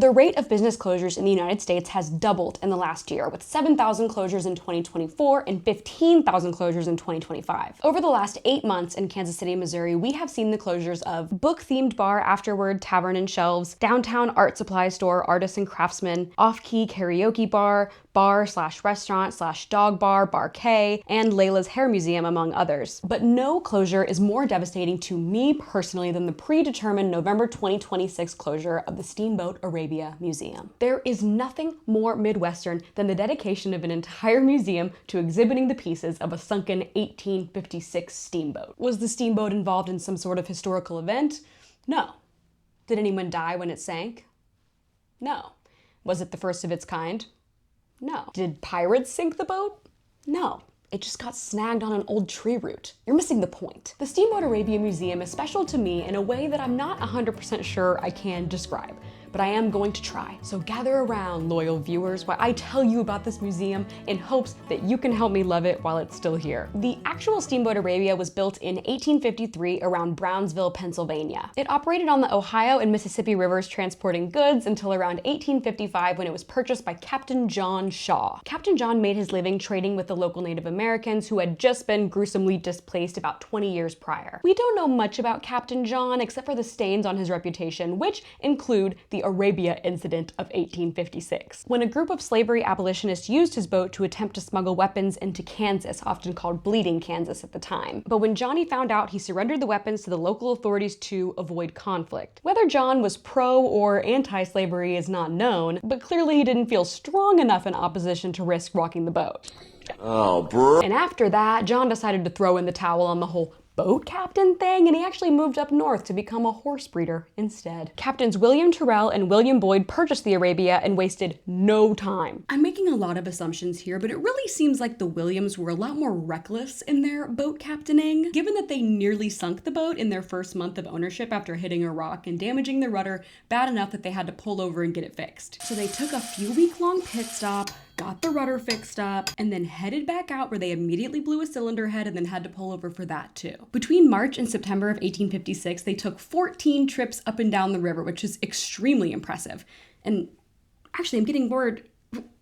The rate of business closures in the United States has doubled in the last year, with 7,000 closures in 2024 and 15,000 closures in 2025. Over the last 8 months in Kansas City, Missouri, we have seen the closures of book-themed bar Afterward Tavern and Shelves, downtown art supply store Artists and Craftsmen, off-key karaoke bar/restaurant/dog bar K, and Layla's Hair Museum, among others. But no closure is more devastating to me personally than the predetermined November 2026 closure of the Steamboat Arabia Museum. There is nothing more Midwestern than the dedication of an entire museum to exhibiting the pieces of a sunken 1856 steamboat. Was the steamboat involved in some sort of historical event? No. Did anyone die when it sank? No. Was it the first of its kind? No. Did pirates sink the boat? No. It just got snagged on an old tree root. You're missing the point. The Steamboat Arabia Museum is special to me in a way that I'm not 100% sure I can describe, but I am going to try. So gather around, loyal viewers, while I tell you about this museum in hopes that you can help me love it while it's still here. The actual Steamboat Arabia was built in 1853 around Brownsville, Pennsylvania. It operated on the Ohio and Mississippi rivers transporting goods until around 1855 when it was purchased by Captain John Shaw. Captain John made his living trading with the local Native Americans who had just been gruesomely displaced about 20 years prior. We don't know much about Captain John except for the stains on his reputation, which include the Arabia incident of 1856, when a group of slavery abolitionists used his boat to attempt to smuggle weapons into Kansas, often called Bleeding Kansas at the time. But when Johnny found out, he surrendered the weapons to the local authorities to avoid conflict. Whether John was pro or anti-slavery is not known, but clearly he didn't feel strong enough in opposition to risk rocking the boat. Oh, bro. And after that, John decided to throw in the towel on the whole boat captain thing, and he actually moved up north to become a horse breeder instead. Captains William Terrell and William Boyd purchased the Arabia and wasted no time. I'm making a lot of assumptions here, but it really seems like the Williams were a lot more reckless in their boat captaining, given that they nearly sunk the boat in their first month of ownership after hitting a rock and damaging the rudder bad enough that they had to pull over and get it fixed. So they took a few week-long pit stop, got the rudder fixed up, and then headed back out where they immediately blew a cylinder head and then had to pull over for that too. Between March and September of 1856, they took 14 trips up and down the river, which is extremely impressive. And actually, I'm getting bored.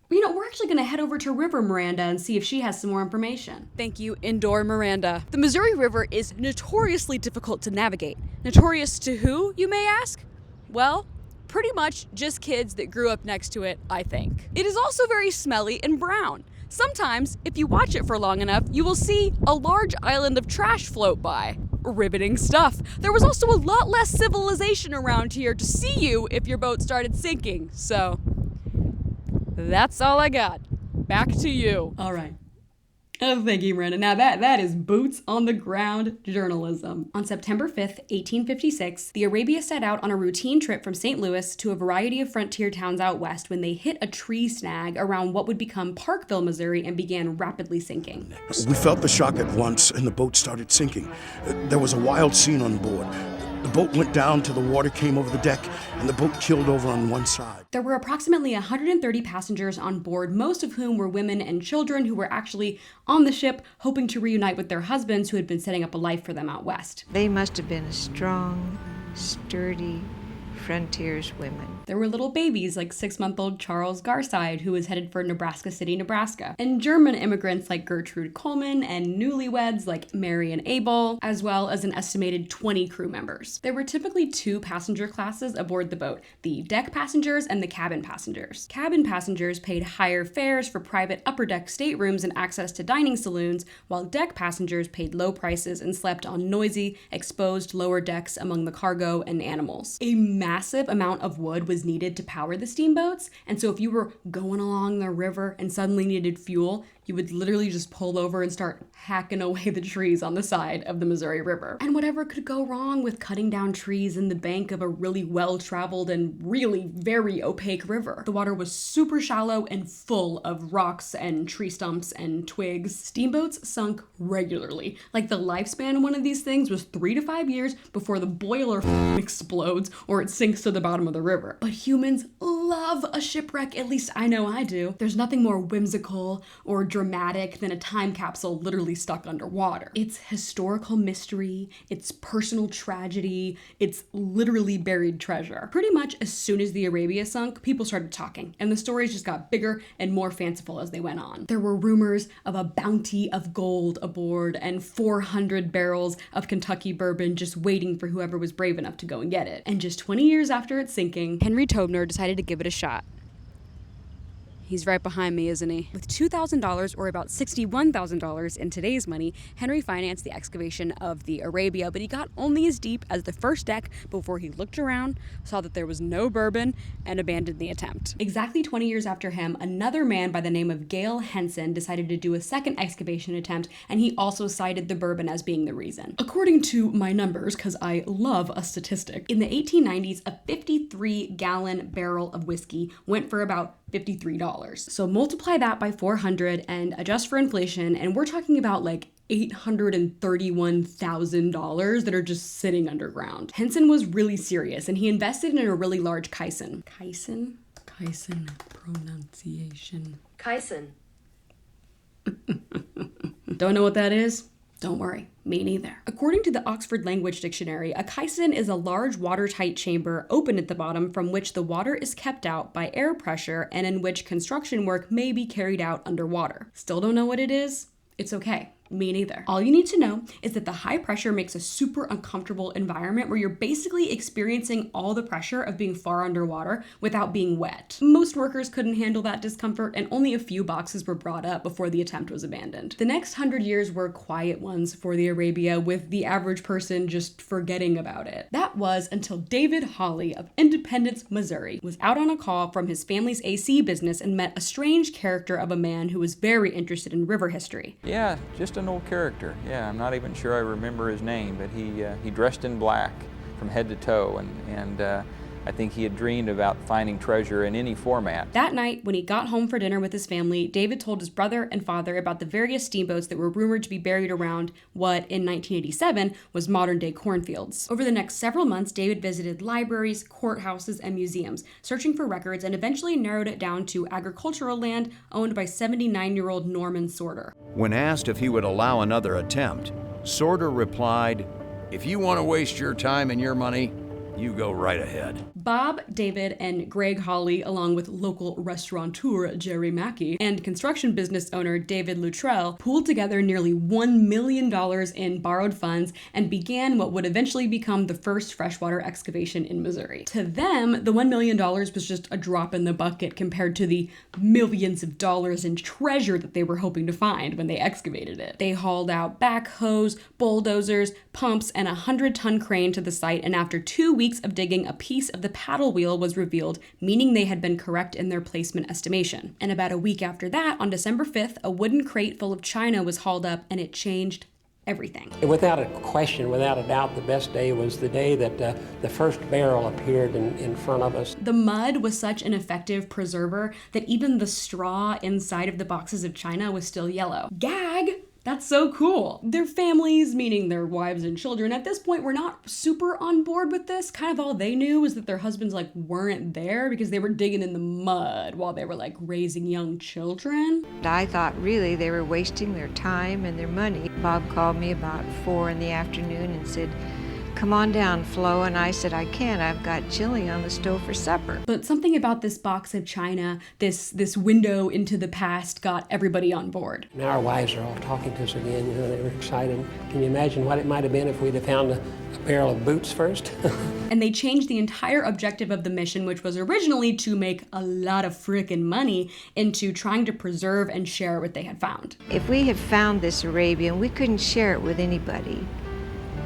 We're actually gonna head over to River Miranda and see if she has some more information. Thank you, Indoor Miranda. The Missouri River is notoriously difficult to navigate. Notorious to who, you may ask? Well, pretty much just kids that grew up next to it, I think. It is also very smelly and brown. Sometimes, if you watch it for long enough, you will see a large island of trash float by. Riveting stuff. There was also a lot less civilization around here to see you if your boat started sinking, so that's all I got. Back to you. All right. Oh, thank you, Miranda. Now that is boots on the ground journalism. On September 5th, 1856, the Arabia set out on a routine trip from St. Louis to a variety of frontier towns out west when they hit a tree snag around what would become Parkville, Missouri, and began rapidly sinking. We felt the shock at once, and the boat started sinking. There was a wild scene on board. The boat went down till the water came over the deck, and the boat keeled over on one side. There were approximately 130 passengers on board, most of whom were women and children who were actually on the ship hoping to reunite with their husbands who had been setting up a life for them out west. They must have been strong, sturdy frontierswomen. There were little babies like 6-month-old Charles Garside, who was headed for Nebraska City, Nebraska, and German immigrants like Gertrude Coleman, and newlyweds like Mary and Abel, as well as an estimated 20 crew members. There were typically 2 passenger classes aboard the boat, the deck passengers and the cabin passengers. Cabin passengers paid higher fares for private upper deck staterooms and access to dining saloons, while deck passengers paid low prices and slept on noisy, exposed lower decks among the cargo and animals. A massive amount of wood was needed to power the steamboats, and so if you were going along the river and suddenly needed fuel, you would literally just pull over and start hacking away the trees on the side of the Missouri River. And whatever could go wrong with cutting down trees in the bank of a really well-traveled and really very opaque river? The water was super shallow and full of rocks and tree stumps and twigs. Steamboats sunk regularly. Like the lifespan of one of these things was 3 to 5 years before the boiler explodes or it sinks to the bottom of the river. But humans love love a shipwreck, at least I know I do. There's nothing more whimsical or dramatic than a time capsule literally stuck underwater. It's historical mystery, it's personal tragedy, it's literally buried treasure. Pretty much as soon as the Arabia sunk, people started talking, and the stories just got bigger and more fanciful as they went on. There were rumors of a bounty of gold aboard and 400 barrels of Kentucky bourbon just waiting for whoever was brave enough to go and get it. And just 20 years after its sinking, Henry Tobner decided to give it a shot. He's right behind me, isn't he? With $2,000, or about $61,000 in today's money, Henry financed the excavation of the Arabia, but he got only as deep as the first deck before he looked around, saw that there was no bourbon, and abandoned the attempt. Exactly 20 years after him, another man by the name of Gale Henson decided to do a second excavation attempt, and he also cited the bourbon as being the reason. According to my numbers, because I love a statistic, in the 1890s, a 53-gallon barrel of whiskey went for about $53. So multiply that by 400 and adjust for inflation, and we're talking about like $831,000 that are just sitting underground. Henson was really serious, and he invested in a really large caisson. Caisson pronunciation. Caisson. Don't know what that is? Don't worry, me neither. According to the Oxford Language Dictionary, a caisson is a large watertight chamber open at the bottom from which the water is kept out by air pressure and in which construction work may be carried out underwater. Still don't know what it is? It's okay. Me neither. All you need to know is that the high pressure makes a super uncomfortable environment where you're basically experiencing all the pressure of being far underwater without being wet. Most workers couldn't handle that discomfort, and only a few boxes were brought up before the attempt was abandoned. The next 100 years were quiet ones for the Arabia, with the average person just forgetting about it. That was until David Hawley of Independence, Missouri, was out on a call from his family's AC business and met a strange character of a man who was very interested in river history. Yeah, just an old character. Yeah, I'm not even sure I remember his name, but he dressed in black from head to toe, and I think he had dreamed about finding treasure in any format. That night, when he got home for dinner with his family, David told his brother and father about the various steamboats that were rumored to be buried around what, in 1987, was modern-day cornfields. Over the next several months, David visited libraries, courthouses, and museums, searching for records, and eventually narrowed it down to agricultural land owned by 79-year-old Norman Sorter. When asked if he would allow another attempt, Sorter replied, "If you want to waste your time and your money, you go right ahead." Bob, David, and Greg Hawley, along with local restaurateur Jerry Mackey and construction business owner David Luttrell, pooled together nearly $1 million in borrowed funds and began what would eventually become the first freshwater excavation in Missouri. To them, the $1 million was just a drop in the bucket compared to the millions of dollars in treasure that they were hoping to find when they excavated it. They hauled out backhoes, bulldozers, pumps, and a 100-ton crane to the site, and after 2 weeks of digging, a piece of the paddle wheel was revealed, meaning they had been correct in their placement estimation. And about a week after that, on December 5th, a wooden crate full of china was hauled up, and it changed everything. Without a question, without a doubt, the best day was the day that the first barrel appeared in front of us. The mud was such an effective preserver that even the straw inside of the boxes of china was still yellow. Gag! That's so cool. Their families, meaning their wives and children, at this point were not super on board with this. Kind of all they knew was that their husbands weren't there because they were digging in the mud while they were raising young children. I thought really they were wasting their time and their money. Bob called me about 4 in the afternoon and said, "Come on down, Flo," and I said, "I can't, I've got chili on the stove for supper." But something about this box of china, this window into the past, got everybody on board. Now our wives are all talking to us again, they were excited. Can you imagine what it might have been if we'd have found a barrel of boots first? And they changed the entire objective of the mission, which was originally to make a lot of frickin' money, into trying to preserve and share what they had found. If we had found this Arabian, we couldn't share it with anybody.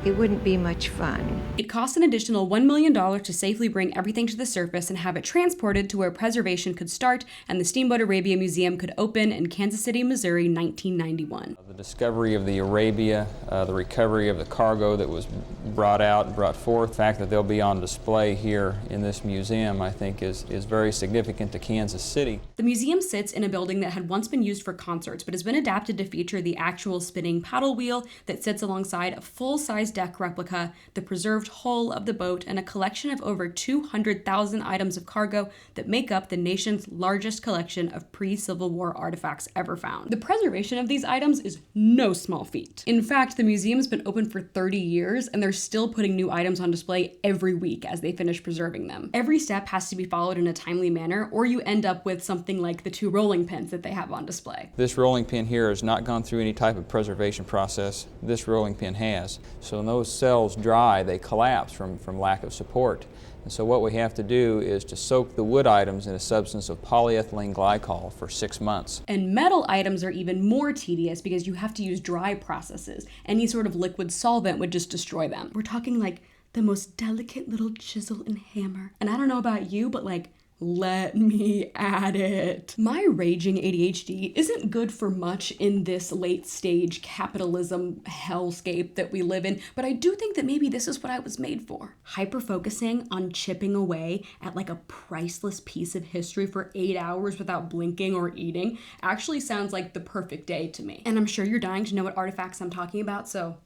It wouldn't be much fun. It cost an additional $1 million to safely bring everything to the surface and have it transported to where preservation could start and the Steamboat Arabia Museum could open in Kansas City, Missouri, 1991. The discovery of the Arabia, the recovery of the cargo that was brought out and brought forth, the fact that they'll be on display here in this museum, I think is very significant to Kansas City. The museum sits in a building that had once been used for concerts, but has been adapted to feature the actual spinning paddle wheel that sits alongside a full-size deck replica, the preserved hull of the boat, and a collection of over 200,000 items of cargo that make up the nation's largest collection of pre-Civil War artifacts ever found. The preservation of these items is no small feat. In fact, the museum's been open for 30 years, and they're still putting new items on display every week as they finish preserving them. Every step has to be followed in a timely manner, or you end up with something like the 2 rolling pins that they have on display. This rolling pin here has not gone through any type of preservation process. This rolling pin has. So when those cells dry, they collapse from lack of support. And so what we have to do is to soak the wood items in a substance of polyethylene glycol for 6 months. And metal items are even more tedious because you have to use dry processes. Any sort of liquid solvent would just destroy them. We're talking like the most delicate little chisel and hammer. And I don't know about you, but like, let me at it. My raging ADHD isn't good for much in this late stage capitalism hellscape that we live in, but I do think that maybe this is what I was made for. Hyper-focusing on chipping away at like a priceless piece of history for 8 hours without blinking or eating actually sounds like the perfect day to me. And I'm sure you're dying to know what artifacts I'm talking about, so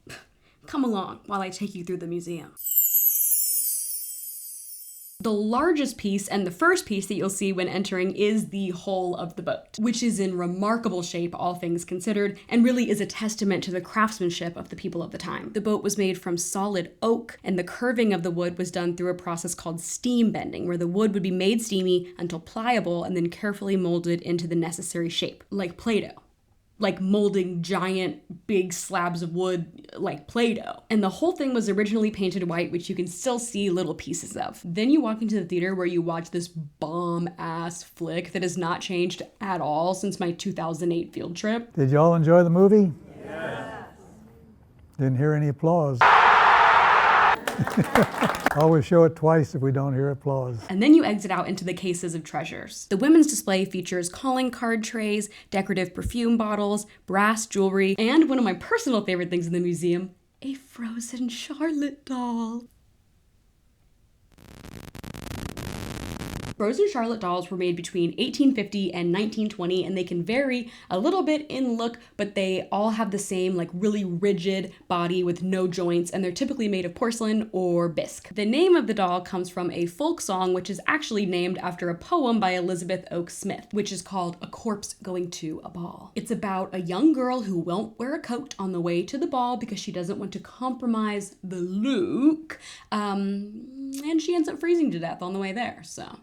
come along while I take you through the museum. The largest piece and the first piece that you'll see when entering is the hull of the boat, which is in remarkable shape, all things considered, and really is a testament to the craftsmanship of the people of the time. The boat was made from solid oak, and the curving of the wood was done through a process called steam bending, where the wood would be made steamy until pliable and then carefully molded into the necessary shape, like Play-Doh. Like molding giant big slabs of wood like Play-Doh. And the whole thing was originally painted white, which you can still see little pieces of. Then you walk into the theater where you watch this bomb-ass flick that has not changed at all since my 2008 field trip. Did y'all enjoy the movie? Yes. Didn't hear any applause. Always show it twice if we don't hear applause. And then you exit out into the cases of treasures. The women's display features calling card trays, decorative perfume bottles, brass jewelry, and one of my personal favorite things in the museum, a frozen Charlotte doll. Frozen Charlotte dolls were made between 1850 and 1920, and they can vary a little bit in look, but they all have the same like really rigid body with no joints, and they're typically made of porcelain or bisque. The name of the doll comes from a folk song, which is actually named after a poem by Elizabeth Oakes Smith, which is called A Corpse Going to a Ball. It's about a young girl who won't wear a coat on the way to the ball because she doesn't want to compromise the look, and she ends up freezing to death on the way there, so.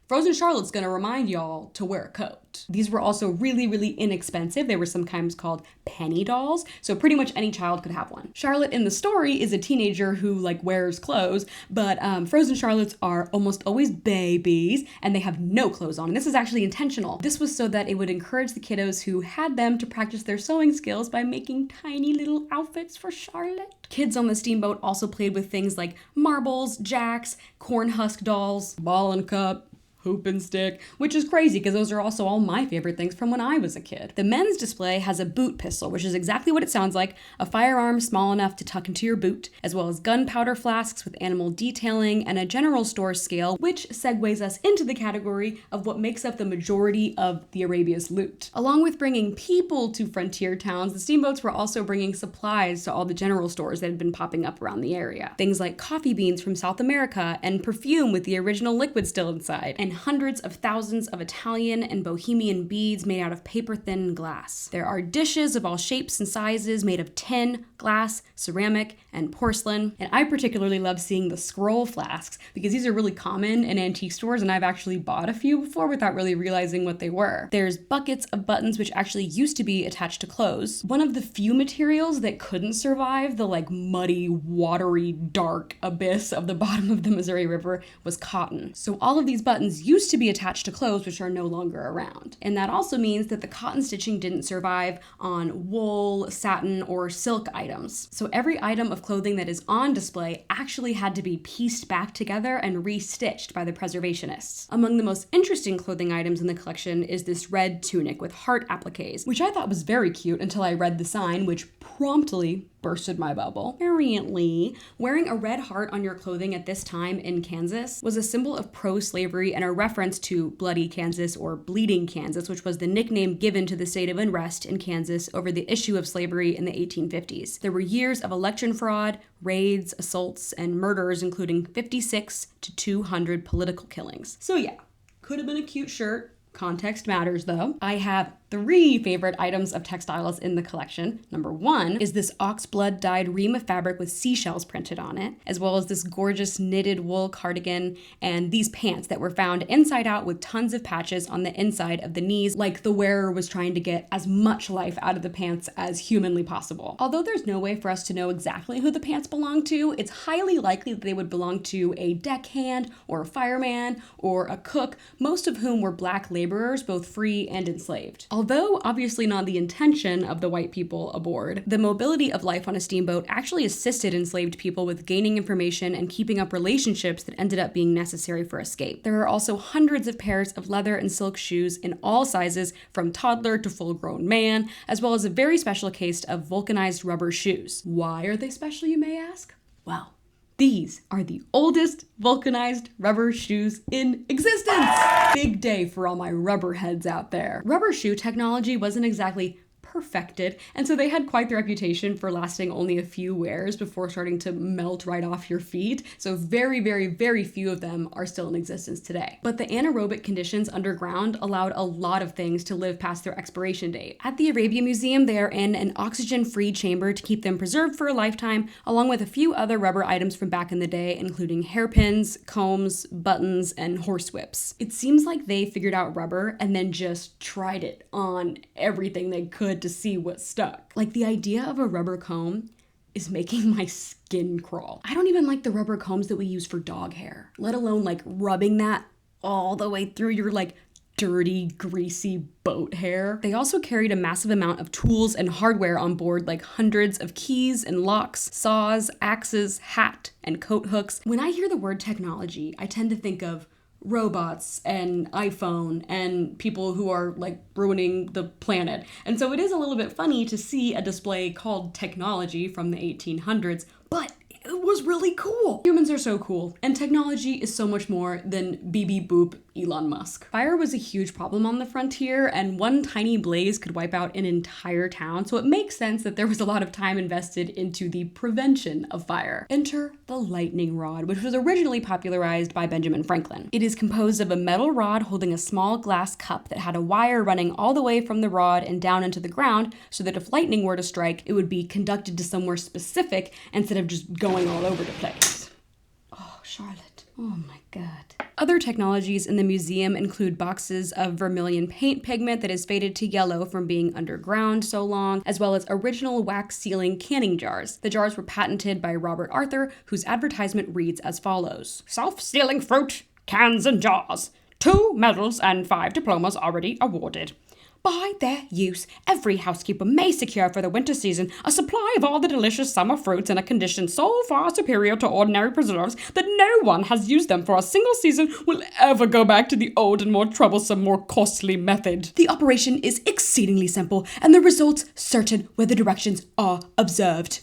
Frozen Charlotte's gonna remind y'all to wear a coat. These were also really, really inexpensive. They were sometimes called penny dolls, so pretty much any child could have one. Charlotte in the story is a teenager who like wears clothes, but Frozen Charlottes are almost always babies, and they have no clothes on. And this is actually intentional. This was so that it would encourage the kiddos who had them to practice their sewing skills by making tiny little outfits for Charlotte. Kids on the steamboat also played with things like marbles, jacks, corn husk dolls, ball and cup, hoop and stick, which is crazy because those are also all my favorite things from when I was a kid. The men's display has a boot pistol, which is exactly what it sounds like, a firearm small enough to tuck into your boot, as well as gunpowder flasks with animal detailing and a general store scale, which segues us into the category of what makes up the majority of the Arabia's loot. Along with bringing people to frontier towns, the steamboats were also bringing supplies to all the general stores that had been popping up around the area. Things like coffee beans from South America and perfume with the original liquid still inside, and hundreds of thousands of Italian and Bohemian beads made out of paper-thin glass. There are dishes of all shapes and sizes made of tin, glass, ceramic, and porcelain. And I particularly love seeing the scroll flasks because these are really common in antique stores, and I've actually bought a few before without really realizing what they were. There's buckets of buttons which actually used to be attached to clothes. One of the few materials that couldn't survive the like muddy, watery, dark abyss of the bottom of the Missouri River was cotton. So all of these buttons used to be attached to clothes which are no longer around. And that also means that the cotton stitching didn't survive on wool, satin, or silk items. So every item of clothing that is on display actually had to be pieced back together and restitched by the preservationists. Among the most interesting clothing items in the collection is this red tunic with heart appliques, which I thought was very cute until I read the sign, which promptly bursted my bubble. Apparently, wearing a red heart on your clothing at this time in Kansas was a symbol of pro-slavery and a reference to Bloody Kansas or Bleeding Kansas, which was the nickname given to the state of unrest in Kansas over the issue of slavery in the 1850s. There were years of election fraud, raids, assaults, and murders, including 56 to 200 political killings. So yeah, could have been a cute shirt. Context matters though. I have 3 favorite items of textiles in the collection. Number 1 is this oxblood dyed ream of fabric with seashells printed on it, as well as this gorgeous knitted wool cardigan and these pants that were found inside out with tons of patches on the inside of the knees, like the wearer was trying to get as much life out of the pants as humanly possible. Although there's no way for us to know exactly who the pants belong to, it's highly likely that they would belong to a deckhand or a fireman or a cook, most of whom were black laborers, both free and enslaved. Although obviously not the intention of the white people aboard, the mobility of life on a steamboat actually assisted enslaved people with gaining information and keeping up relationships that ended up being necessary for escape. There are also hundreds of pairs of leather and silk shoes in all sizes, from toddler to full-grown man, as well as a very special case of vulcanized rubber shoes. Why are they special, you may ask? Well, these are the oldest vulcanized rubber shoes in existence. Big day for all my rubber heads out there. Rubber shoe technology wasn't exactly perfected, and so they had quite the reputation for lasting only a few wears before starting to melt right off your feet. So very, very, very few of them are still in existence today. But the anaerobic conditions underground allowed a lot of things to live past their expiration date. At the Arabia Museum, they are in an oxygen-free chamber to keep them preserved for a lifetime, along with a few other rubber items from back in the day, including hairpins, combs, buttons, and horsewhips. It seems like they figured out rubber and then just tried it on everything they could to see what stuck. Like, the idea of a rubber comb is making my skin crawl. I don't even like the rubber combs that we use for dog hair, let alone like rubbing that all the way through your like dirty, greasy boat hair. They also carried a massive amount of tools and hardware on board, like hundreds of keys and locks, saws, axes, hat, and coat hooks. When I hear the word technology, I tend to think of robots and iPhone and people who are like ruining the planet. And so it is a little bit funny to see a display called technology from the 1800s, but it was really cool. Humans are so cool, and technology is so much more than beep beep boop Elon Musk. Fire was a huge problem on the frontier, and one tiny blaze could wipe out an entire town, so it makes sense that there was a lot of time invested into the prevention of fire. Enter the lightning rod, which was originally popularized by Benjamin Franklin. It is composed of a metal rod holding a small glass cup that had a wire running all the way from the rod and down into the ground, so that if lightning were to strike, it would be conducted to somewhere specific instead of just going all over the place. Oh, Charlotte. Oh my God. Other technologies in the museum include boxes of vermilion paint pigment that is faded to yellow from being underground so long, as well as original wax sealing canning jars. The jars were patented by Robert Arthur, whose advertisement reads as follows: self-sealing fruit, cans and jars. 2 medals and 5 diplomas already awarded. By their use, every housekeeper may secure for the winter season a supply of all the delicious summer fruits in a condition so far superior to ordinary preserves that no one has used them for a single season will ever go back to the old and more troublesome, more costly method. The operation is exceedingly simple, and the results certain where the directions are observed.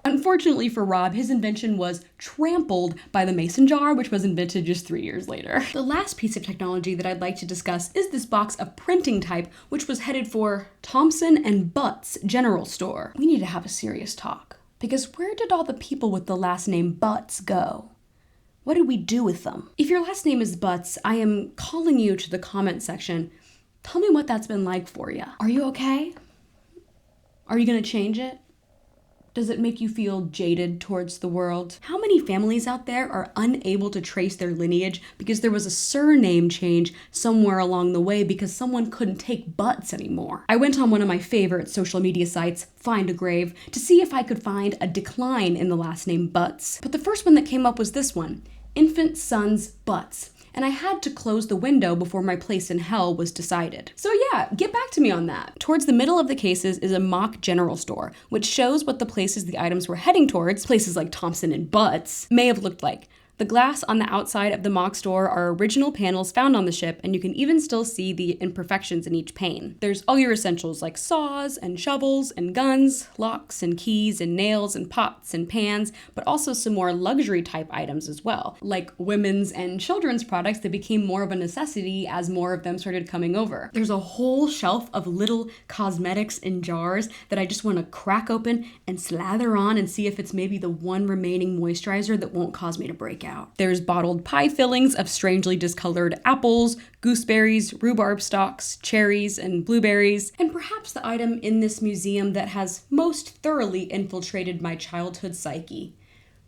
Unfortunately for Rob, his invention was trampled by the mason jar, which was invented just 3 years later. The last piece of technology that I'd like to discuss is this box of printing type, which was headed for Thompson and Butts General Store. We need to have a serious talk, because where did all the people with the last name Butts go? What did we do with them? If your last name is Butts, I am calling you to the comment section. Tell me what that's been like for you. Are you okay? Are you gonna change it? Does it make you feel jaded towards the world? How many families out there are unable to trace their lineage because there was a surname change somewhere along the way because someone couldn't take Butts anymore? I went on one of my favorite social media sites, Find a Grave, to see if I could find a decline in the last name Butts. But the first one that came up was this one, Infant Sons Butts. And I had to close the window before my place in hell was decided. So yeah, get back to me on that. Towards the middle of the cases is a mock general store, which shows what the places the items were heading towards, places like Thompson and Butts, may have looked like. The glass on the outside of the mock's door are original panels found on the ship, and you can even still see the imperfections in each pane. There's all your essentials like saws and shovels and guns, locks and keys and nails and pots and pans, but also some more luxury type items as well, like women's and children's products that became more of a necessity as more of them started coming over. There's a whole shelf of little cosmetics in jars that I just want to crack open and slather on and see if it's maybe the one remaining moisturizer that won't cause me to break out. There's bottled pie fillings of strangely discolored apples, gooseberries, rhubarb stalks, cherries, and blueberries, and perhaps the item in this museum that has most thoroughly infiltrated my childhood psyche.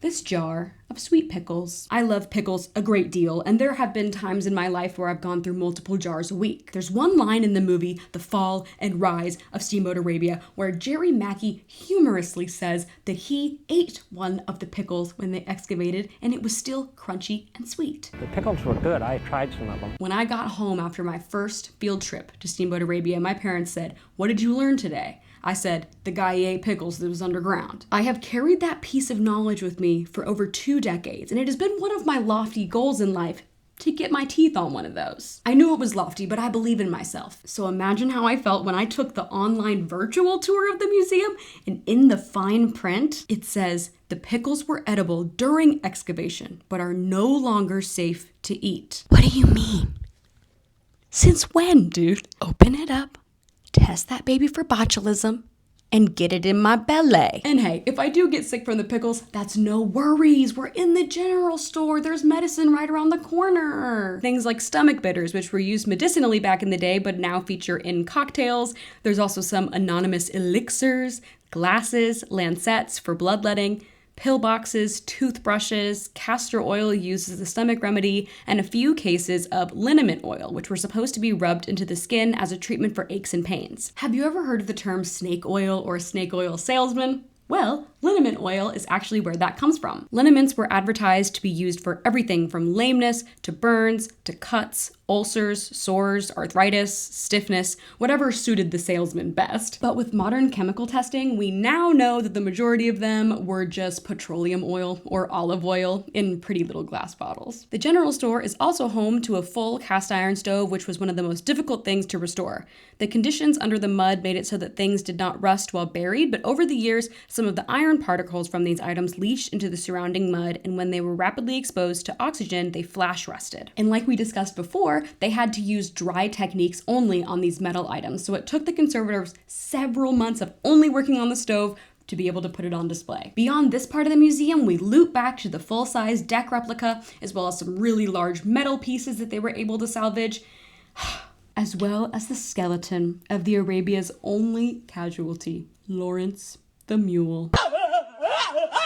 This jar of sweet pickles. I love pickles a great deal, and there have been times in my life where I've gone through multiple jars a week. There's one line in the movie, The Fall and Rise of Steamboat Arabia, where Jerry Mackey humorously says that he ate one of the pickles when they excavated, and it was still crunchy and sweet. The pickles were good. I tried some of them. When I got home after my first field trip to Steamboat Arabia, my parents said, "What did you learn today?" I said, "The guy ate pickles that was underground." I have carried that piece of knowledge with me for over 2 decades, and it has been one of my lofty goals in life to get my teeth on one of those. I knew it was lofty, but I believe in myself. So imagine how I felt when I took the online virtual tour of the museum, and in the fine print, it says, "The pickles were edible during excavation, but are no longer safe to eat." What do you mean? Since when, dude? Open it up, test that baby for botulism, and get it in my belly. And hey, if I do get sick from the pickles, that's no worries. We're in the general store. There's medicine right around the corner. Things like stomach bitters, which were used medicinally back in the day, but now feature in cocktails. There's also some anonymous elixirs, glasses, lancets for bloodletting, pill boxes, toothbrushes, castor oil used as a stomach remedy, and a few cases of liniment oil, which were supposed to be rubbed into the skin as a treatment for aches and pains. Have you ever heard of the term snake oil or snake oil salesman? Well, liniment oil is actually where that comes from. Liniments were advertised to be used for everything from lameness to burns to cuts, ulcers, sores, arthritis, stiffness, whatever suited the salesman best. But with modern chemical testing, we now know that the majority of them were just petroleum oil or olive oil in pretty little glass bottles. The general store is also home to a full cast iron stove, which was one of the most difficult things to restore. The conditions under the mud made it so that things did not rust while buried, but over the years, some of the iron particles from these items leached into the surrounding mud, and when they were rapidly exposed to oxygen, they flash rusted. And like we discussed before, they had to use dry techniques only on these metal items, so it took the conservators several months of only working on the stove to be able to put it on display. Beyond this part of the museum, we loop back to the full-size deck replica, as well as some really large metal pieces that they were able to salvage, as well as the skeleton of the Arabia's only casualty, Lawrence the mule.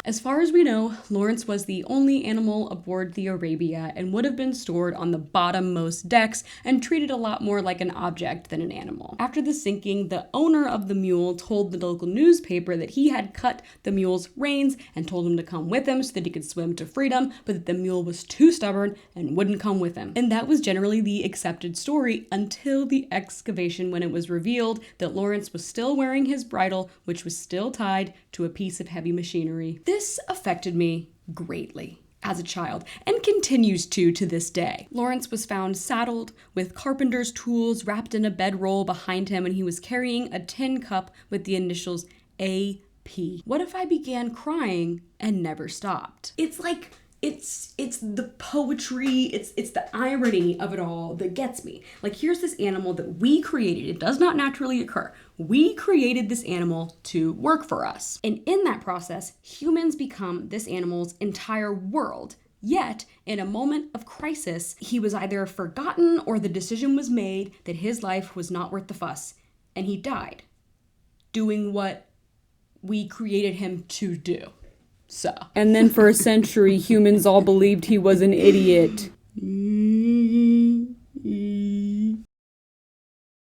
As far as we know, Lawrence was the only animal aboard the Arabia and would have been stored on the bottommost decks and treated a lot more like an object than an animal. After the sinking, the owner of the mule told the local newspaper that he had cut the mule's reins and told him to come with him so that he could swim to freedom, but that the mule was too stubborn and wouldn't come with him. And that was generally the accepted story until the excavation, when it was revealed that Lawrence was still wearing his bridle, which was still tied to a piece of heavy machinery. This affected me greatly as a child and continues to this day. Lawrence was found saddled with carpenter's tools wrapped in a bedroll behind him, and he was carrying a tin cup with the initials AP. What if I began crying and never stopped? It's like, it's the poetry, it's the irony of it all that gets me. Like, here's this animal that we created. It does not naturally occur. We created this animal to work for us. And in that process, humans become this animal's entire world. Yet, in a moment of crisis, he was either forgotten or the decision was made that his life was not worth the fuss. And he died doing what we created him to do. So. And then for a century, humans all believed he was an idiot.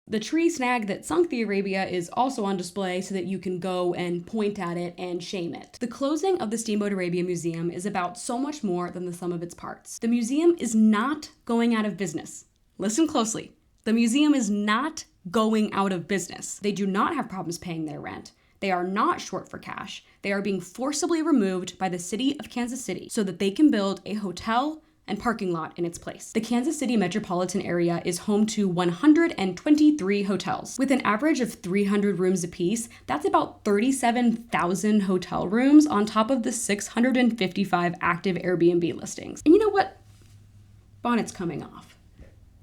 The tree snag that sunk the Arabia is also on display so that you can go and point at it and shame it. The closing of the Steamboat Arabia Museum is about so much more than the sum of its parts. The museum is not going out of business. Listen closely. The museum is not going out of business. They do not have problems paying their rent. They are not short for cash. They are being forcibly removed by the city of Kansas City so that they can build a hotel and parking lot in its place. The Kansas City metropolitan area is home to 123 hotels. With an average of 300 rooms apiece, that's about 37,000 hotel rooms on top of the 655 active Airbnb listings. And you know what? Bonnet's coming off.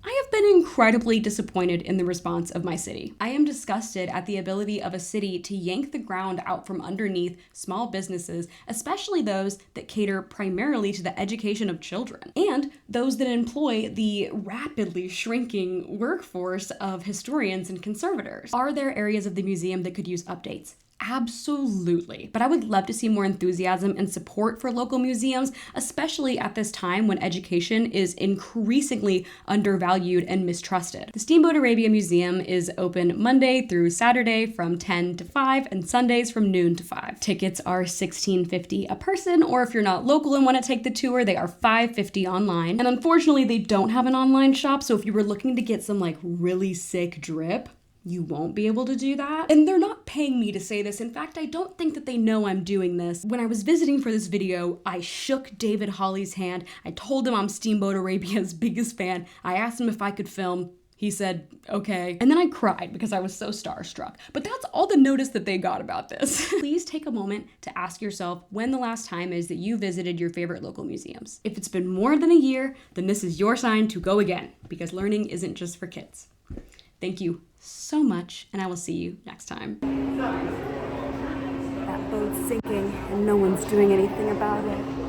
I have been incredibly disappointed in the response of my city. I am disgusted at the ability of a city to yank the ground out from underneath small businesses, especially those that cater primarily to the education of children, and those that employ the rapidly shrinking workforce of historians and conservators. Are there areas of the museum that could use updates? Absolutely. But I would love to see more enthusiasm and support for local museums, especially at this time when education is increasingly undervalued and mistrusted. The Steamboat Arabia Museum is open Monday through Saturday from 10 to 5 and Sundays from noon to 5. Tickets are $16.50 a person, or if you're not local and want to take the tour, they are $5.50 online. And unfortunately, they don't have an online shop, so if you were looking to get some like really sick drip, you won't be able to do that. And they're not paying me to say this. In fact, I don't think that they know I'm doing this. When I was visiting for this video, I shook David Hawley's hand. I told him I'm Steamboat Arabia's biggest fan. I asked him if I could film. He said, okay. And then I cried because I was so starstruck. But that's all the notice that they got about this. Please take a moment to ask yourself when the last time is that you visited your favorite local museums. If it's been more than a year, then this is your sign to go again, because learning isn't just for kids. Thank you so much, and I will see you next time. That boat's sinking, and no one's doing anything about it.